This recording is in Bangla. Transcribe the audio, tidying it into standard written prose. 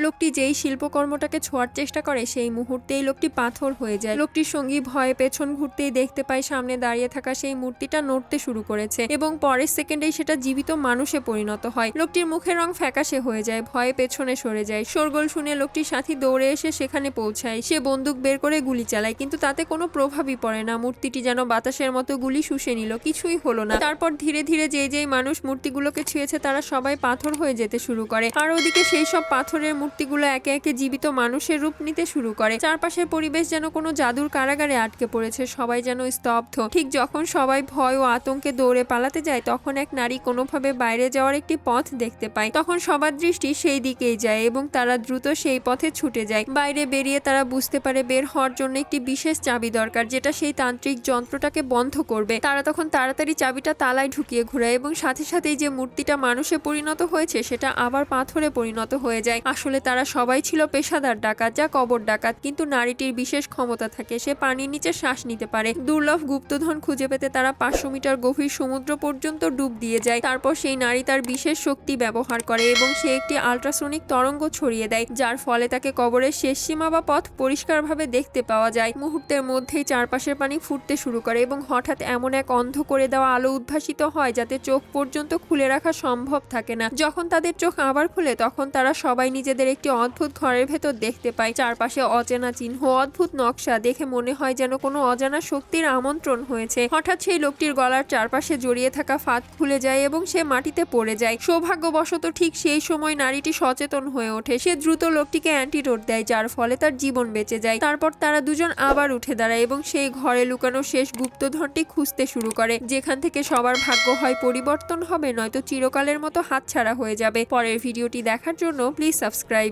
লোকটি যেই শিল্পকর্মটাকে ছোঁয়ার চেষ্টা করে সেই মুহূর্তেই লোকটি পাথর হয়ে যায়। লোকটির সঙ্গী ভয়ে পেছন ঘুরতেই দেখতে পায় সামনে দাঁড়িয়ে থাকা সেই মূর্তিটা নড়তে শুরু করেছে এবং পরের সেকেন্ডেই সেটা জীবিত মানুষে পরিণত হয়। লোকটির মুখের রং ফ্যাকাশে হয়ে যায়, ভয়ে পেছনে সরে যায়। শোরগোল শুনে লোকটির সাথী দৌড়ে এসে সেখানে পৌঁছায়। সে বন্দুক বের করে গুলি চালায়, কিন্তু তাতে কোনো প্রভাবই পড়ে না। মূর্তিটি যেন বাতাসের মতো গুলি শুষে নিল, কিছুই হলো না। তারপর ধীরে ধীরে যেই মানুষ মূর্তিগুলোকে ছুঁয়েছে তারা সবাই পাথর হয়ে যেতে শুরু করে, আর ওদিকে সেই সব পাথরের মূর্তিগুলো একে একে জীবিত মানুষের রূপ নিতে শুরু করে। চারপাশের পরিবেশ যেন কোনো জাদুর কারাগারে আটকে পড়েছে, সবাই যেন স্তব্ধ। ঠিক যখন সবাই ভয় ও আতঙ্কে দৌড়ে পালাতে যায় তখন এক নারী কোনোভাবে বাইরে যাওয়ার একটি পথ দেখতে পায়। তখন সবার দৃষ্টি সেই দিকেই যায় এবং তারা দ্রুত সেই পথে ছুটে যায়। বাইরে বেরিয়ে তারা বুঝতে পারে বের হওয়ার জন্য একটি বিশেষ চাবি দরকার, যেটা সেই তান্ত্রিক যন্ত্রটাকে বন্ধ করবে। তারা তখন তাড়াতাড়ি চাবিটা তালায় ঢুকিয়ে ঘোরায় এবং সাথে সাথেই যে মূর্তিটা মানুষে পরিণত হয়েছে সেটা আবার পাথরে পরিণত হয়ে যায়। আসলে তারা সবাই ছিল পেশাদার ডাকাত, যা কবর ডাকাত। কিন্তু নারীটির বিশেষ ক্ষমতা থাকে, সে পানির নিচে শ্বাস নিতে পারে। দুর্লভ গুপ্তধন খুঁজে পেতে তারা 500 মিটার গভীর সমুদ্র পর্যন্ত ডুব দিয়ে যায়। তারপর সেই নারী তার বিশেষ শক্তি ব্যবহার করে এবং সে একটি আল্ট্রাসনিক তরঙ্গ ছড়িয়ে দেয়, যার ফলে তাকে কবরের শেষ সীমা বা পথ পরিষ্কারভাবে দেখতে পাওয়া যায়। মুহূর্তের মধ্যেই চারপাশের পানি ফুটতে শুরু করে এবং হঠাৎ এমন এক অন্ধ করে দেওয়া আলো উদ্ভাসিত হয় যাতে চোখ পর্যন্ত খুলে রাখা সম্ভব থাকে না। যখন তাদের চোখ আবার খুলে তখন তারা সবাই নিজেদের একটি অদ্ভুত ঘরের ভেতর দেখতে পায়। চারপাশে অচেনা চিহ্ন, অদ্ভুত নকশা, দেখে মনে হয় যেন কোনো অজানা শক্তির আমন্ত্রণ হয়েছে। হঠাৎ সেই লোকটির গলার চারপাশে জড়িয়ে থাকা ফাঁদ খুলে যায় এবং সে মাটিতে পড়ে যায়। সৌভাগ্যবশত ঠিক সেই সময় নারীটি সচেতন হয়ে ওঠে। সে দ্রুত লোকটিকে অ্যান্টিডোট দেয়, যার ফলে তার জীবন বেঁচে যায়। তারপর তারা দুজন আবার উঠে দাঁড়ায় এবং সেই ঘরে লুকানো শেষ গুপ্তধনটি খুঁজতে শুরু করে, যেখান থেকে সবার ভাগ্য হয় পরিবর্তন হবে, নয়তো চিরকালের মতো হাতছাড়া হয়ে যাবে। পরের ভিডিওটি দেখার জন্য প্লিজ সাবস্ক্রাইব।